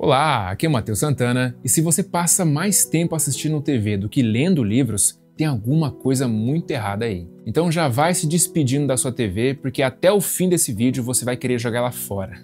Olá, aqui é o Matheus Santana, e se você passa mais tempo assistindo TV do que lendo livros, tem alguma coisa muito errada aí. Então já vai se despedindo da sua TV, porque até o fim desse vídeo você vai querer jogar ela fora.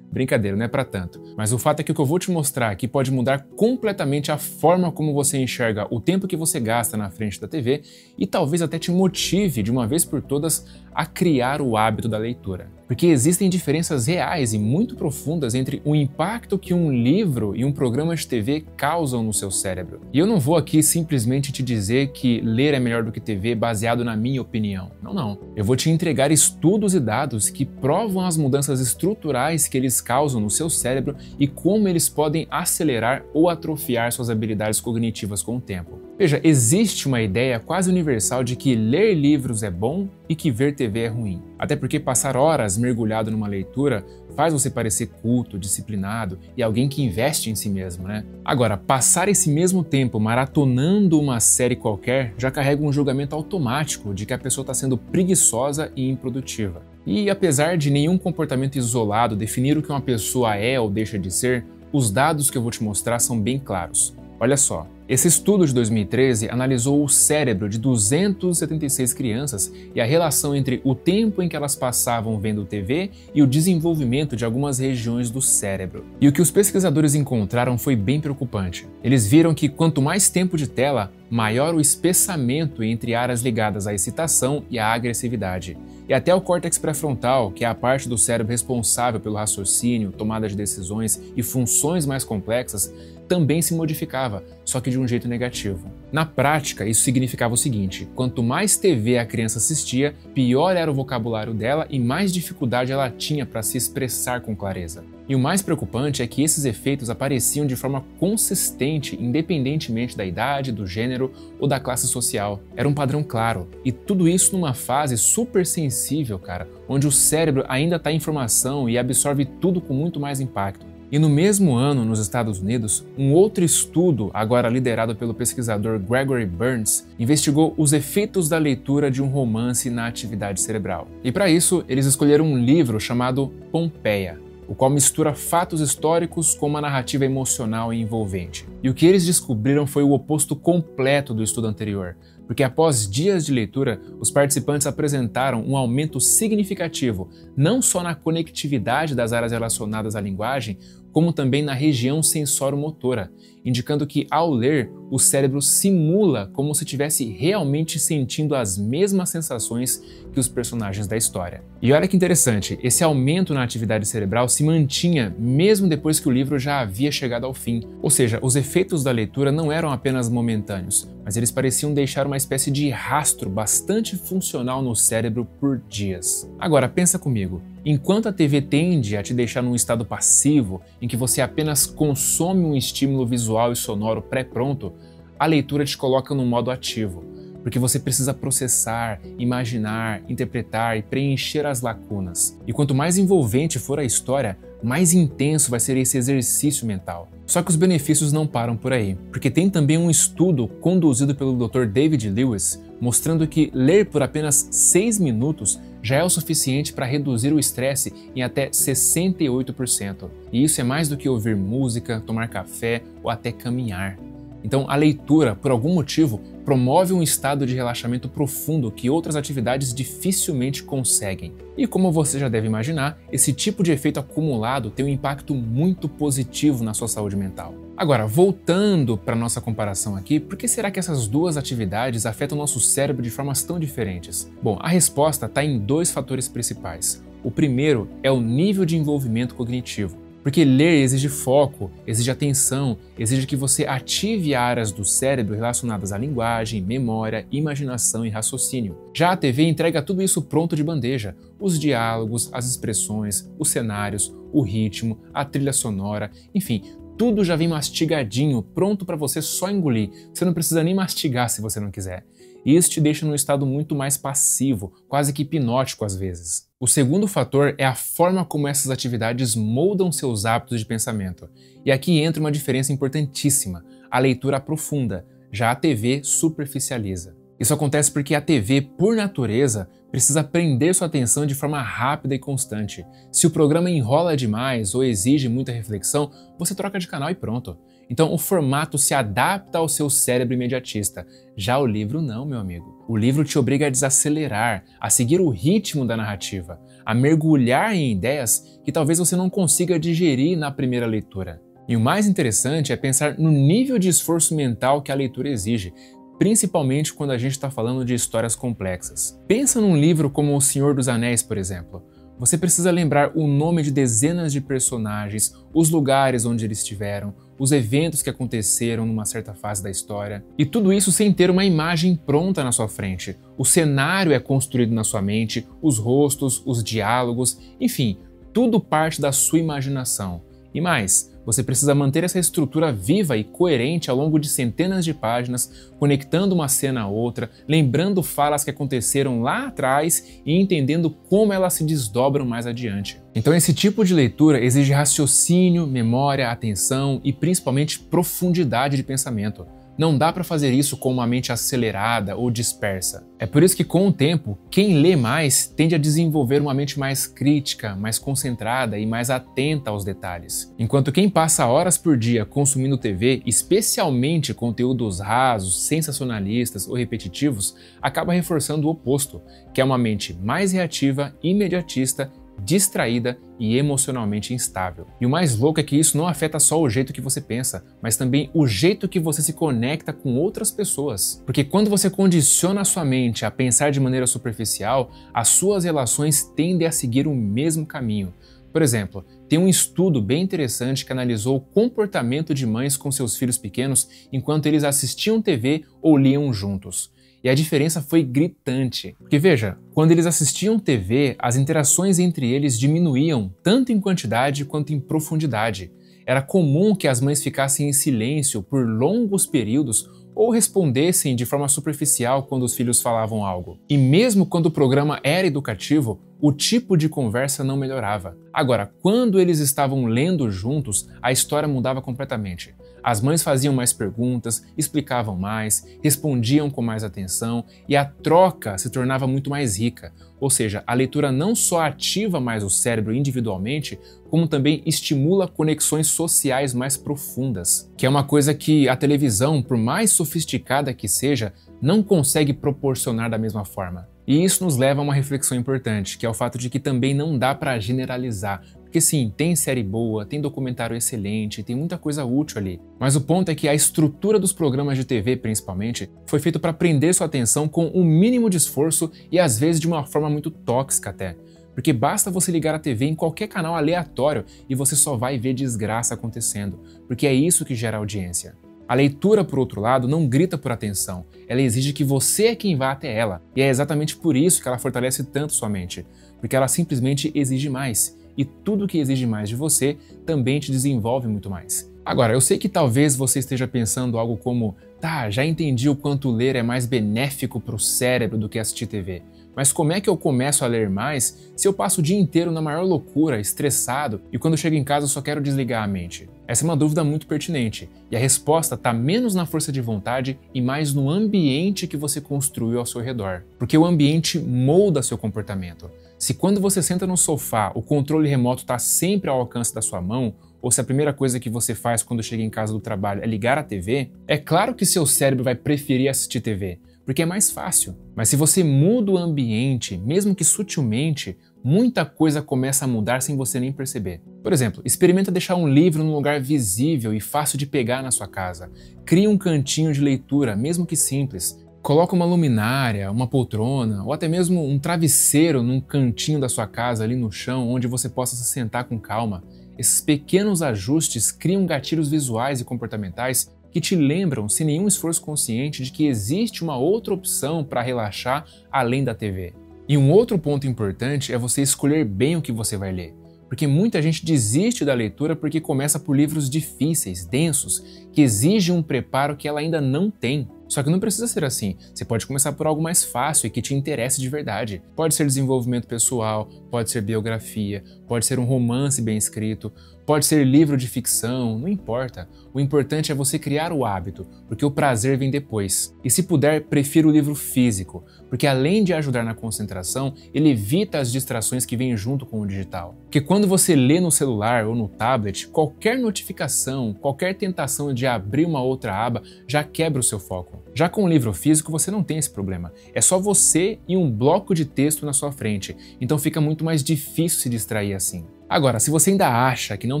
Brincadeira, não é pra tanto. Mas o fato é que o que eu vou te mostrar aqui pode mudar completamente a forma como você enxerga o tempo que você gasta na frente da TV e talvez até te motive de uma vez por todas a criar o hábito da leitura. Porque existem diferenças reais e muito profundas entre o impacto que um livro e um programa de TV causam no seu cérebro. E eu não vou aqui simplesmente te dizer que ler é melhor do que TV baseado na minha opinião. Não. Eu vou te entregar estudos e dados que provam as mudanças estruturais que eles causam no seu cérebro e como eles podem acelerar ou atrofiar suas habilidades cognitivas com o tempo. Veja, existe uma ideia quase universal de que ler livros é bom e que ver TV é ruim. Até porque passar horas mergulhado numa leitura faz você parecer culto, disciplinado e alguém que investe em si mesmo, né? Agora, passar esse mesmo tempo maratonando uma série qualquer já carrega um julgamento automático de que a pessoa está sendo preguiçosa e improdutiva. E apesar de nenhum comportamento isolado definir o que uma pessoa é ou deixa de ser, os dados que eu vou te mostrar são bem claros. Olha só. Esse estudo de 2013 analisou o cérebro de 276 crianças e a relação entre o tempo em que elas passavam vendo TV e o desenvolvimento de algumas regiões do cérebro. E o que os pesquisadores encontraram foi bem preocupante. Eles viram que quanto mais tempo de tela, maior o espessamento entre áreas ligadas à excitação e à agressividade. E até o córtex pré-frontal, que é a parte do cérebro responsável pelo raciocínio, tomada de decisões e funções mais complexas, também se modificava, só que de um jeito negativo. Na prática, isso significava o seguinte: quanto mais TV a criança assistia, pior era o vocabulário dela e mais dificuldade ela tinha para se expressar com clareza. E o mais preocupante é que esses efeitos apareciam de forma consistente, independentemente da idade, do gênero ou da classe social. Era um padrão claro. E tudo isso numa fase super sensível, cara, onde o cérebro ainda está em formação e absorve tudo com muito mais impacto. E no mesmo ano, nos Estados Unidos, um outro estudo, agora liderado pelo pesquisador Gregory Burns, investigou os efeitos da leitura de um romance na atividade cerebral. E para isso, eles escolheram um livro chamado Pompeia, o qual mistura fatos históricos com uma narrativa emocional e envolvente. E o que eles descobriram foi o oposto completo do estudo anterior, porque após dias de leitura, os participantes apresentaram um aumento significativo, não só na conectividade das áreas relacionadas à linguagem, como também na região sensório-motora, indicando que, ao ler, o cérebro simula como se estivesse realmente sentindo as mesmas sensações que os personagens da história. E olha que interessante, esse aumento na atividade cerebral se mantinha mesmo depois que o livro já havia chegado ao fim. Ou seja, os efeitos da leitura não eram apenas momentâneos, mas eles pareciam deixar uma espécie de rastro bastante funcional no cérebro por dias. Agora, pensa comigo. Enquanto a TV tende a te deixar num estado passivo, em que você apenas consome um estímulo visual e sonoro pré-pronto, a leitura te coloca no modo ativo, porque você precisa processar, imaginar, interpretar e preencher as lacunas. E quanto mais envolvente for a história, mais intenso vai ser esse exercício mental. Só que os benefícios não param por aí, porque tem também um estudo conduzido pelo Dr. David Lewis, mostrando que ler por apenas 6 minutos já é o suficiente para reduzir o estresse em até 68%. E isso é mais do que ouvir música, tomar café ou até caminhar. Então, a leitura, por algum motivo, promove um estado de relaxamento profundo que outras atividades dificilmente conseguem. E como você já deve imaginar, esse tipo de efeito acumulado tem um impacto muito positivo na sua saúde mental. Agora, voltando para nossa comparação aqui, por que será que essas duas atividades afetam o nosso cérebro de formas tão diferentes? Bom, a resposta está em 2 fatores principais. O primeiro é o nível de envolvimento cognitivo. Porque ler exige foco, exige atenção, exige que você ative áreas do cérebro relacionadas à linguagem, memória, imaginação e raciocínio. Já a TV entrega tudo isso pronto de bandeja: os diálogos, as expressões, os cenários, o ritmo, a trilha sonora, enfim, tudo já vem mastigadinho, pronto para você só engolir. Você não precisa nem mastigar se você não quiser. E isso te deixa num estado muito mais passivo, quase que hipnótico às vezes. O segundo fator é a forma como essas atividades moldam seus hábitos de pensamento. E aqui entra uma diferença importantíssima: a leitura aprofunda, já a TV superficializa. Isso acontece porque a TV, por natureza, precisa prender sua atenção de forma rápida e constante. Se o programa enrola demais ou exige muita reflexão, você troca de canal e pronto. Então o formato se adapta ao seu cérebro imediatista. Já o livro não, meu amigo. O livro te obriga a desacelerar, a seguir o ritmo da narrativa, a mergulhar em ideias que talvez você não consiga digerir na primeira leitura. E o mais interessante é pensar no nível de esforço mental que a leitura exige, principalmente quando a gente está falando de histórias complexas. Pensa num livro como O Senhor dos Anéis, por exemplo. Você precisa lembrar o nome de dezenas de personagens, os lugares onde eles estiveram, os eventos que aconteceram numa certa fase da história. E tudo isso sem ter uma imagem pronta na sua frente. O cenário é construído na sua mente, os rostos, os diálogos, enfim, tudo parte da sua imaginação. E mais, você precisa manter essa estrutura viva e coerente ao longo de centenas de páginas, conectando uma cena a outra, lembrando falas que aconteceram lá atrás e entendendo como elas se desdobram mais adiante. Então esse tipo de leitura exige raciocínio, memória, atenção e principalmente profundidade de pensamento. Não dá para fazer isso com uma mente acelerada ou dispersa. É por isso que, com o tempo, quem lê mais tende a desenvolver uma mente mais crítica, mais concentrada e mais atenta aos detalhes. Enquanto quem passa horas por dia consumindo TV, especialmente conteúdos rasos, sensacionalistas ou repetitivos, acaba reforçando o oposto, que é uma mente mais reativa, imediatista, distraída e emocionalmente instável. E o mais louco é que isso não afeta só o jeito que você pensa, mas também o jeito que você se conecta com outras pessoas. Porque quando você condiciona a sua mente a pensar de maneira superficial, as suas relações tendem a seguir o mesmo caminho. Por exemplo, tem um estudo bem interessante que analisou o comportamento de mães com seus filhos pequenos enquanto eles assistiam TV ou liam juntos. E a diferença foi gritante. Porque veja, quando eles assistiam TV, as interações entre eles diminuíam tanto em quantidade quanto em profundidade. Era comum que as mães ficassem em silêncio por longos períodos ou respondessem de forma superficial quando os filhos falavam algo. E mesmo quando o programa era educativo, o tipo de conversa não melhorava. Agora, quando eles estavam lendo juntos, a história mudava completamente. As mães faziam mais perguntas, explicavam mais, respondiam com mais atenção e a troca se tornava muito mais rica. Ou seja, a leitura não só ativa mais o cérebro individualmente, como também estimula conexões sociais mais profundas, que é uma coisa que a televisão, por mais sofisticada que seja, não consegue proporcionar da mesma forma. E isso nos leva a uma reflexão importante, que é o fato de que também não dá para generalizar. Porque sim, tem série boa, tem documentário excelente, tem muita coisa útil ali. Mas o ponto é que a estrutura dos programas de TV, principalmente, foi feito para prender sua atenção com o mínimo de esforço e às vezes de uma forma muito tóxica até. Porque basta você ligar a TV em qualquer canal aleatório e você só vai ver desgraça acontecendo, porque é isso que gera audiência. A leitura, por outro lado, não grita por atenção, ela exige que você é quem vá até ela, e é exatamente por isso que ela fortalece tanto sua mente, porque ela simplesmente exige mais, e tudo que exige mais de você também te desenvolve muito mais. Agora, eu sei que talvez você esteja pensando algo como, tá, já entendi o quanto ler é mais benéfico para o cérebro do que assistir TV, mas como é que eu começo a ler mais se eu passo o dia inteiro na maior loucura, estressado, e quando chego em casa eu só quero desligar a mente? Essa é uma dúvida muito pertinente, e a resposta está menos na força de vontade e mais no ambiente que você construiu ao seu redor. Porque o ambiente molda seu comportamento. Se quando você senta no sofá, o controle remoto está sempre ao alcance da sua mão, ou se a primeira coisa que você faz quando chega em casa do trabalho é ligar a TV, é claro que seu cérebro vai preferir assistir TV, porque é mais fácil. Mas se você muda o ambiente, mesmo que sutilmente, muita coisa começa a mudar sem você nem perceber. Por exemplo, experimenta deixar um livro num lugar visível e fácil de pegar na sua casa. Crie um cantinho de leitura, mesmo que simples. Coloca uma luminária, uma poltrona ou até mesmo um travesseiro num cantinho da sua casa ali no chão, onde você possa se sentar com calma. Esses pequenos ajustes criam gatilhos visuais e comportamentais que te lembram, sem nenhum esforço consciente, de que existe uma outra opção para relaxar além da TV. E um outro ponto importante é você escolher bem o que você vai ler. Porque muita gente desiste da leitura porque começa por livros difíceis, densos, que exigem um preparo que ela ainda não tem. Só que não precisa ser assim. Você pode começar por algo mais fácil e que te interesse de verdade. Pode ser desenvolvimento pessoal, pode ser biografia, pode ser um romance bem escrito, pode ser livro de ficção, não importa. O importante é você criar o hábito, porque o prazer vem depois. E se puder, prefira o livro físico, porque além de ajudar na concentração, ele evita as distrações que vêm junto com o digital. Porque quando você lê no celular ou no tablet, qualquer notificação, qualquer tentação de abrir uma outra aba já quebra o seu foco. Já com o livro físico você não tem esse problema. É só você e um bloco de texto na sua frente, então fica muito mais difícil se distrair assim. Agora, se você ainda acha que não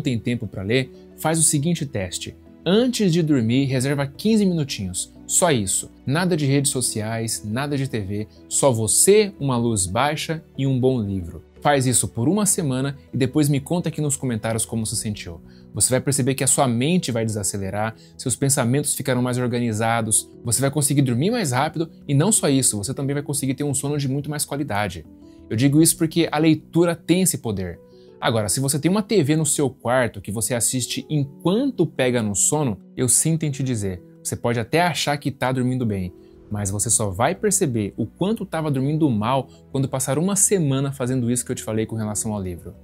tem tempo para ler, faz o seguinte teste. Antes de dormir, reserva 15 minutinhos. Só isso. Nada de redes sociais, nada de TV, só você, uma luz baixa e um bom livro. Faz isso por uma semana e depois me conta aqui nos comentários como se sentiu. Você vai perceber que a sua mente vai desacelerar, seus pensamentos ficarão mais organizados, você vai conseguir dormir mais rápido e não só isso, você também vai conseguir ter um sono de muito mais qualidade. Eu digo isso porque a leitura tem esse poder. Agora, se você tem uma TV no seu quarto que você assiste enquanto pega no sono, eu sinto em te dizer, você pode até achar que está dormindo bem, mas você só vai perceber o quanto estava dormindo mal quando passar uma semana fazendo isso que eu te falei com relação ao livro.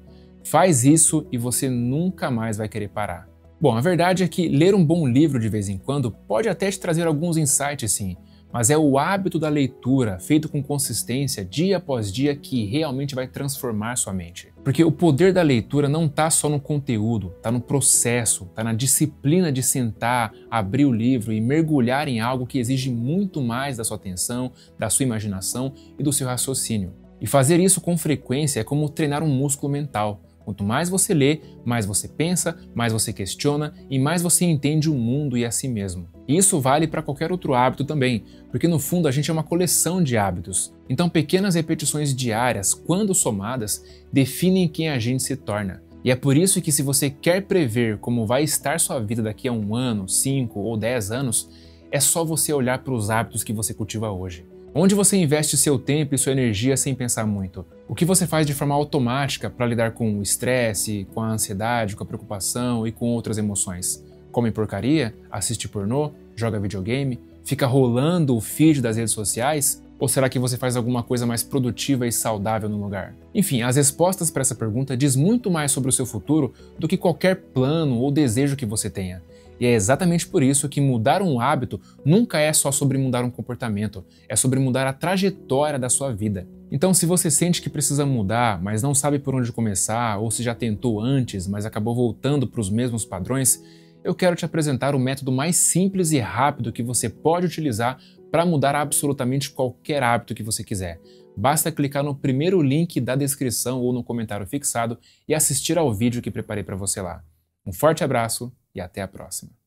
Faz isso e você nunca mais vai querer parar. Bom, a verdade é que ler um bom livro de vez em quando pode até te trazer alguns insights sim, mas é o hábito da leitura, feito com consistência, dia após dia, que realmente vai transformar sua mente. Porque o poder da leitura não está só no conteúdo, está no processo, está na disciplina de sentar, abrir o livro e mergulhar em algo que exige muito mais da sua atenção, da sua imaginação e do seu raciocínio. E fazer isso com frequência é como treinar um músculo mental. Quanto mais você lê, mais você pensa, mais você questiona e mais você entende o mundo e a si mesmo. E isso vale para qualquer outro hábito também, porque no fundo a gente é uma coleção de hábitos. Então pequenas repetições diárias, quando somadas, definem quem a gente se torna. E é por isso que se você quer prever como vai estar sua vida daqui a 1 ano, 5 ou 10 anos, é só você olhar para os hábitos que você cultiva hoje. Onde você investe seu tempo e sua energia sem pensar muito? O que você faz de forma automática para lidar com o estresse, com a ansiedade, com a preocupação e com outras emoções? Come porcaria? Assiste pornô? Joga videogame? Fica rolando o feed das redes sociais? Ou será que você faz alguma coisa mais produtiva e saudável no lugar? Enfim, as respostas para essa pergunta diz muito mais sobre o seu futuro do que qualquer plano ou desejo que você tenha. E é exatamente por isso que mudar um hábito nunca é só sobre mudar um comportamento, é sobre mudar a trajetória da sua vida. Então, se você sente que precisa mudar, mas não sabe por onde começar, ou se já tentou antes, mas acabou voltando para os mesmos padrões, eu quero te apresentar o método mais simples e rápido que você pode utilizar para mudar absolutamente qualquer hábito que você quiser. Basta clicar no primeiro link da descrição ou no comentário fixado e assistir ao vídeo que preparei para você lá. Um forte abraço e até a próxima.